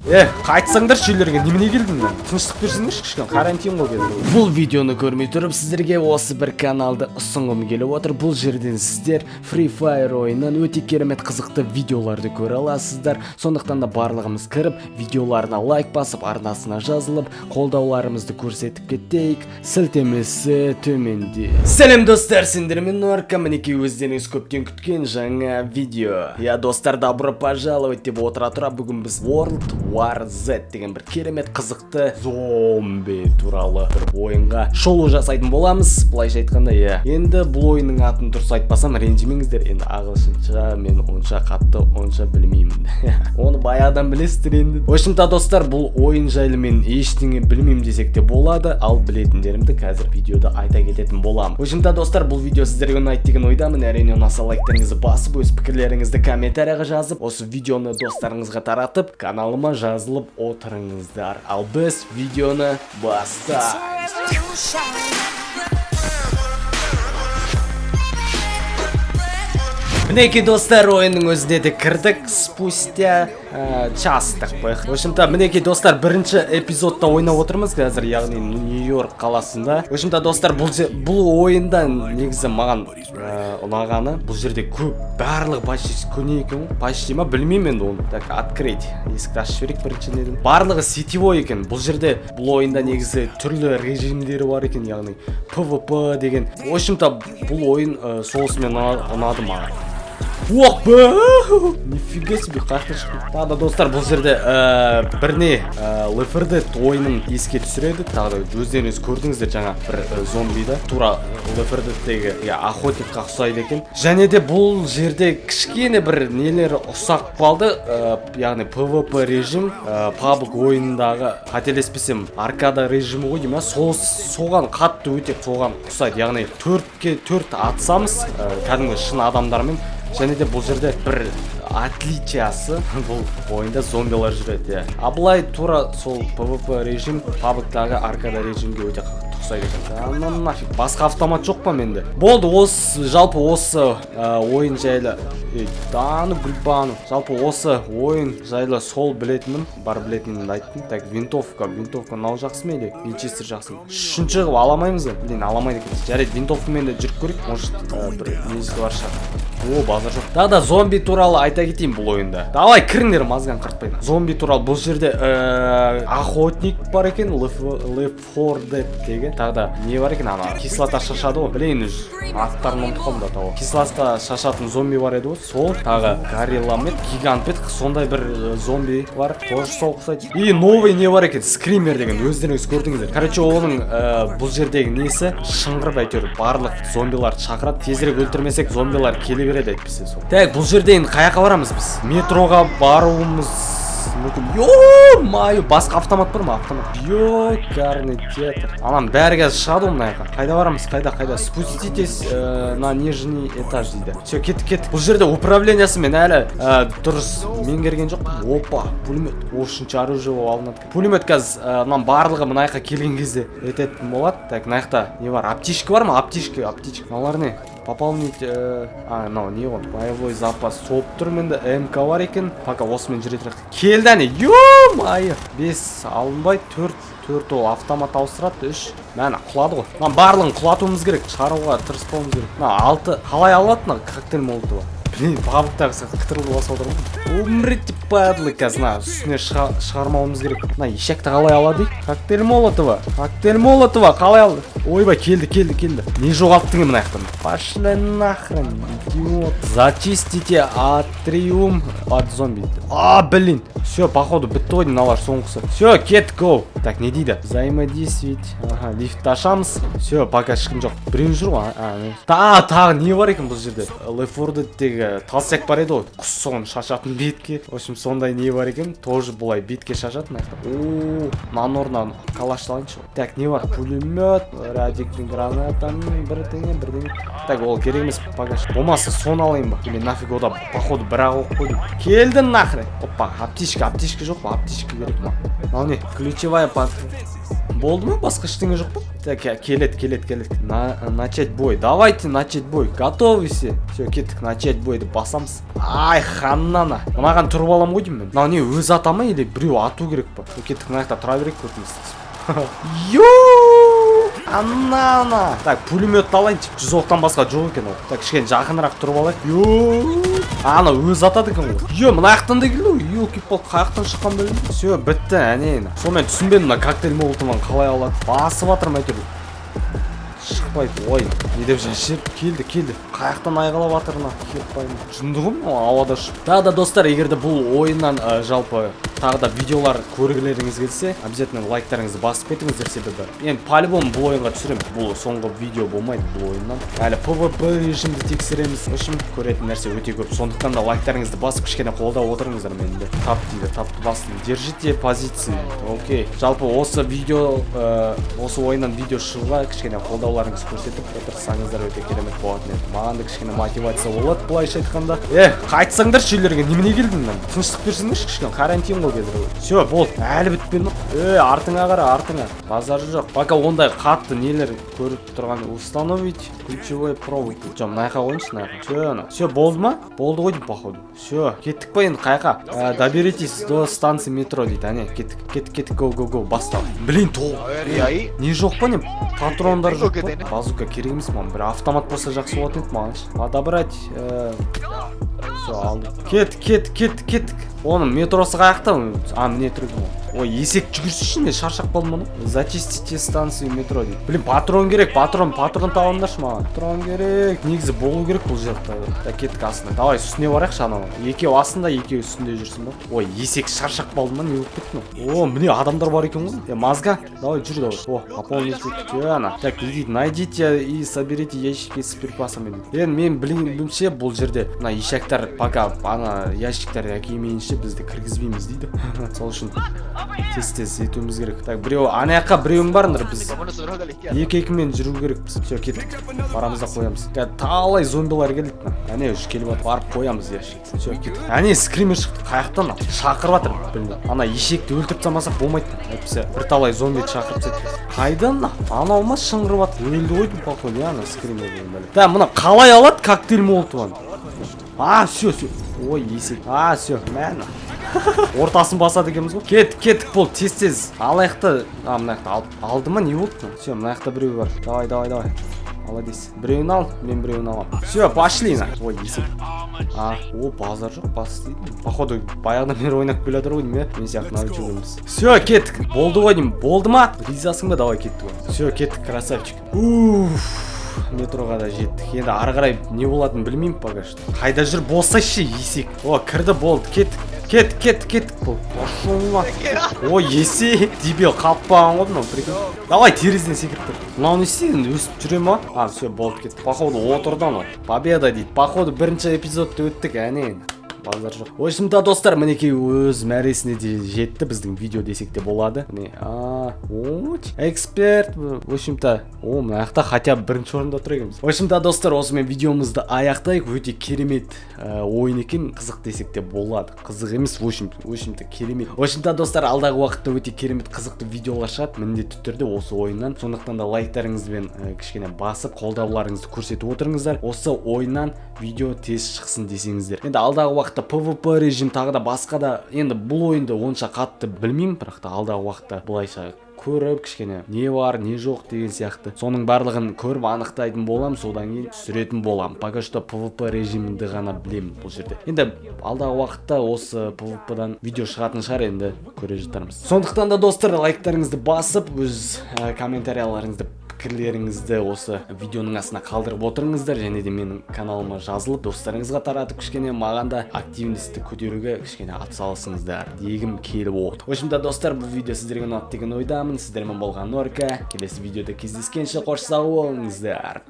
Қайтсаңдаршы үйлерге, немене келдің мен? Тыныштық берсеңдерші кішкене, карантин ғой қазір. Бұл видеоны көрмей тұрып, сіздерге осы бір каналды ұсынғым келіп отыр. Бұл жерден сіздер Free Fire ойынынан өте керемет қызықты видеоларды көре аласыздар. Сондықтан да барлығымыз кіріп, видеоларына лайк басып, арнасына жазылып, қолдауларымызды көрсетіп кетейік. Сілтемесі төменде. Сәлем достар, сендермен Норка, мінекей өздеріңіз көптен күткен жаңа видео. Достар, добро пожаловать деп отыра тұра, бүгін біз World War Z деген бір керемет қызықты зомби туралы бір ойынға шолу жасайтын боламыз. Былайша айтқанда, енді бұл ойынның атын дұрыс айтпасам ренжімеңіздер, енді ағылшынша мен онша қатты онша білмеймін. Оны баяғыдан білесіздер енді. В общем-то достар, бұл ойын жайлы мен ештеңе білмеймін десек те болады, ал білетіндерімді қазір видеода айта кететін боламын. В общем-то достар, бұл видео сіздерге ұнайды деген ойдамын. Әрине ұнаса лайктарыңызды басып, өз пікірлеріңізді комментарияға жазып, осы видеоны достарыңызға таратып, каналыма жазылып отырыңыздар. Ал біз видеоны бастаймыз. Мінекей достар, ойынның өзіне де кірдік спустя час, так қояйық. В общем-то, мінекей достар, бірінші эпизодта ойнап отырмыз қазір, яғни Нью-Йорк қаласында. В общем-то достар, бұл ойында негізі маған ұнағаны, бұл жерде көп, барлығы почти көне екен, почти ма білмеймін енді оны. Так, открыть, есікті ашып жіберейік біріншіден. Барлығы сетевой екен. Бұл жерде бұл ойында негізі түрлі режимдері бар екен, яғни PvP деген. В общем-то, бұл ойын соғысымен ұнады маған. Оқ бе! Нифига себе, қайқта шықты. Тағы да достар, бұл жерде бірне Left 4 Dead ойынын еске түсіреді. Тағы да өздеріңіз көрдіңіздер жаңа бір зомбиді. Тура Left 4 Dead'тегі охотникқа ұқсайды екен. Және де бұл жерде кішкене бір нелері ұсақ қалды. Яғни PvP режим, PUBG ойындағы қателеспесем аркада режимі ғой деймін. Соған қатты өте соған ұқсайды. Яғни 4 атсамыз кәдімгі шын адамдармен. Және де бұл жерде бір отличиясы бұл ойында зомбилар жүреді. А былай тура сол PvP режим PUBG-дағы аркада режимге өте ұқсайды екен. Нафиг, басқа автомат жоқ па менде? Болды, жалпы осы ойын жайлы жалпы осы ойын жайлы сол білетінім, бар білетінімді айттым. Так, винтовка нау жақсы ма или Винчестер жақсы ма? Үшінші қылып аламаймыз ба? Блин, аламайды екен. Жарайды, винтовкамен де жүріп көрейік. Может, бір несі бар шығар. О, базар жоқ. Тағы да зомби туралы айта кетейін бұл ойында. Давай кіріңдер, мазған қыртпайды. Зомби туралы бұл жерде охотник бар екен, Left 4 Dead деген. Тағы да не бар екен, ана кислота шашады ғой. Блин, аттарын ұмытқам да тауы. Кислота шашатын зомби бар еді ғой. Сол тағы горилла мед, гигант мед, сондай бір зомби бар. Тоже сол ұқсайды. И новый не бар екен, скример деген. Өздеріңіз көрдіңіздер. Короче, оның бұл жердегі несі шыңғырып әйтеуір барлық зомбиларды шақырады. Тезірек өлтірмесек зомбилар келе береді әйтпесе сол. Так, бұл жерде енді қаяққа барамыз біз? Метроға баруымыз мүмкін. Ё-маю, басқа автомат бар ма? Автомат. Ёкарный театр. Анам бәрі қазір шығады ғой мына. Қайда барамыз? Қайда? Спуститесь на нижний этаж дейді. Все, кеттік. Бұл жерде управлениясы мен әлі дұрыс меңгерген жоқ. Опа, пулемет. Ошынша оружие алынады. Пулемет қазір барлығы мынаяққа келген кезде ететін болады. Так, мынаяқта не бар? Аптечка бар ма? Аптечка. Мыналар не? Пополнить, не ғой, боевой запас соп тұр менде, МК бар екен, пока осымен жүретірек. Келді әне, ё-майы! 5 алынбай, 4 ол автомат ауыстырады, 3. Мәні, құлады ғой. Барлығын құлатуымыз керек, шығаруға тырыспауымыз керек. 6, қалай алады, коктейль молотовы. Блин, бабықтағы қытырлы баса отырмын. Умрите, падлы, қазына, үстіне шығармауымыз керек. Ешекті қалай алады? Коктейль молотова, қалай алды? Ойбай, келді. Не жоғалттың мына яқтан? Пошли нахрен, идиот. Зачистите атриум от зомби. Блин. Все, походу, бітті ғой мыналар соңғысы. Все, кет, go. Так, не дейді? Взаимодействовать. Лифт ашамыз. Все, пока ешкім жоқ. Біреу жүр ғой. Тағы не бар екен бұл жерде? Left 4 Dead'тегі талсек бар еді ғой. Құс соғын шашатын бетке. В общем, сондай не бар екен. Тоже бұлай бетке шашатын. Нанорнан калашталайыншы. Так, не бар? Пулемет, радиоактивный гранатаның бірдеңе. Так, ол керек емес, погаш. Болмаса сон алайын ба? Мен нафиг ода, походу, бір-ақ оқ қойдым. Келді нахрен. Опа, аптечка жоқ па? Аптечка керек ма? Ал не, ключевая патка. болды ма? Басқа ештеңе жоқ па? Так, келет. Начать бой. Давайте начать бой. Готовы все? Все, кеттік, начать бой деп басамыз. Ай, ханнана. Мынаған тұрып алам ғой деймін мен. Мынау не өзі ата ма или біреу ату керек па? Кеттік, мына жақта тұра берейік көтіміз. Анна. Так, пулеметті алайыншы. 100 оқтан басқа жоқ екен ол. Так, кішкене жақынырақ тұрып алайық. Ана өзі атады екен ғой. Мына жақтан да келді ғой. Елки-пал, қаяқтан шыққан бөлім. Все, бітті, әне. Сонымен түсінбедім мына коктейль молотовын қалай алады. Басып жатырмын әйтеуір. Шықпайды. Ой, не деп жүр? Келді. Қаяқтан айғалап жатырына. Келіппаймын. Жүндігім ауада ұшып. Тағы да достар, егер де бұл ойыннан жалпы тағы да видеолар көргілеріңіз келсе, обязательно лайктарыңызды басып кетіңіздер, себебі енді по-любому бұл ойынға түсіремін. Бұл соңғы видео болмайды бұл ойыннан. Әлі PvP режимді тексереміз. Үшін көретін нәрсе өте көп. Сондықтан да лайктарыңызды басып кішкене қолдап отырыңыздар менде. Тапты басын. Держите позиции. Окей. Жалпы осы видео осы ойыннан видео шығуға кішкене қолдауларыңызды көрсетіп отырсаңыздар өте керемет болатын еді. Маған да кішкене мотивация болады былайша айтқанда. Қайтсаңдаршы үйлерге, немене келдің мен? Тыныштық берсеңдерші кішкене, карантин ғой қазір. Все, болды. Әлі бітпеді. Артыңа қара, артыңа. Базары жоқ. Пока ондай қатты нелер көріп тұрған. Установить ключевой провод. Жоқ, мына жаққа қойыншы, Все, болды ма? Болды ғой деймін, походу. Все, кеттік па енді қайқа? Доберитесь до станции метро дейді. Әне, кеттік, го, бастал. Блин, не жоқ па не? Патрондар жоқ па? Базука керек емес маған. Бір автомат болса жақсы болатын еді маған. Отобрать. Все, алды. Кеттік. Оның метросы қаяқта? Міне тұрдым ол. Ой, есек жүгірсінші не шаршақ болдым мұны. Зачистите станцию метро дейді. Блин, патрон керек, патрон табыңдаршы маған. Патрон керек. Негізі болу керек бұл жерде. Так, кеттік астына. Давай, үстіне барайықшы анау. Екеу астында, екеу үстінде жүрсін ба? Ой, есек шаршақ болдым ма? Не болып кеттің? О, міне адамдар бар екен ғой. Мазга. Давай, жүр давай. О, пополнить. Так, идите, найдите и соберите ящики с припасами. Мен білуімше бұл жерде мына ишактар пока ана ящиктар әкелмейінше бізді кіргізбейміз дейді. Сол үшін тез етуіміз керек. Так, біреу ана жаққа біреуің барыңдар, біз екі-екімен жүру керекпіз. Все, кеттік. Барамыз да қоямыз. Талай зомбилар келді. Әне үш келіп жатыр, барып қоямыз ящик. Все, кеттік. Әне скример шықты. Қаяқтан шақырып жатыр. Білмеймін. Ана ешекті өлтіріп тастамасақ болмайды. Әйтпесе бір талай зомбиді шақырып тастайды. Қайдан? Анау ма шыңғырып жатыр. Өлді ғой деймін, походу, ана скример деген. Да, мына қалай алады коктейль молотовын? Все. Ой, есек. Все, мәні. Ортасын басады екенбіз ғой. Кеттік бол, тез. Алаяқты, мына жақта алды ма, не болды? Все, мына жақта біреу бар. Давай. Молодец. Біреуін ал, мен біреуін алам. Все, пошли на. Ой, есек. Базар жоқ, бас дейді. Походу, баяғыдан бері ойнап келе жатыр ғой деймін, мен сияқты навык жүргенбіз. Все, кеттік. Болды ғой деймін. Болды ма? Ризасың ба? Давай кеттік ғой. Все, кеттік, красавчик. Метроға да жеттік. Енді ары қарай не болатынын білмеймін пока что. Қайда жүр болсайшы, есек. Кірді, болды, кеттік бұл. Ой, есек. Дебил қалпаған ғой мынау, прикинь. Давай терезеден секіріп тұр. Мынау не істейін, өсіп жүре ма? Все, болды, кетті. Походу отырдан ғой. Победа дейді. Походу бірінші эпизодты өттік, әне. Базар жоқ. В общем-то, достар, мінекей өз мәресіне де жетті, біздің видео десек те болады. Эксперт. В общем-то, мына жақта хотя бы бірінші орында тұр екенбіз. В общем-то, достар, осымен видеомызды аяқтайық. Өте керемет ойын екен, қызық десек те болады. Қызық емес, в общем-то, керемет. В общем-то, достар, алдағы уақытта өте керемет қызықты видеолар шығады, міндетті түрде осы ойыннан. Сондықтан да лайктарыңызбен кішкене басып, қолдауларыңызды көрсетіп отырыңыздар. Осы ойыннан видео тез шықсын десеңіздер. Енді алдағы уақытта PvP режим тағы да басқа да, енді бұл ойынды онша қатты білмеймін, бірақ та алдағы уақытта былайша көріп кішкене не бар, не жоқ деген сияқты. Соның барлығын көріп анықтайтын болам, содан кейін түсіретін болам. Пока что PvP режимінде ғана білемін бұл жерде. Енді алдағы уақытта осы PvP-дан видео шығатын шығар, енді көре жатармыз. Сондықтан да достар, лайктарыңызды басып, өз комментарияларыңызды, пікірлеріңізді осы видеоның астына қалдырып отырыңыздар, және де менің каналыма жазылып, достарыңызға таратып, кішкене маған да активностьті көтеруге кішкене атсалысыңыздар дегім келіп отыр. В общем-то, достар, бұл видео сіздерге ұнады деген ойдамын. Сіздермен болған Норка. Келесі видеода кездескенше қош сау болыңыздар.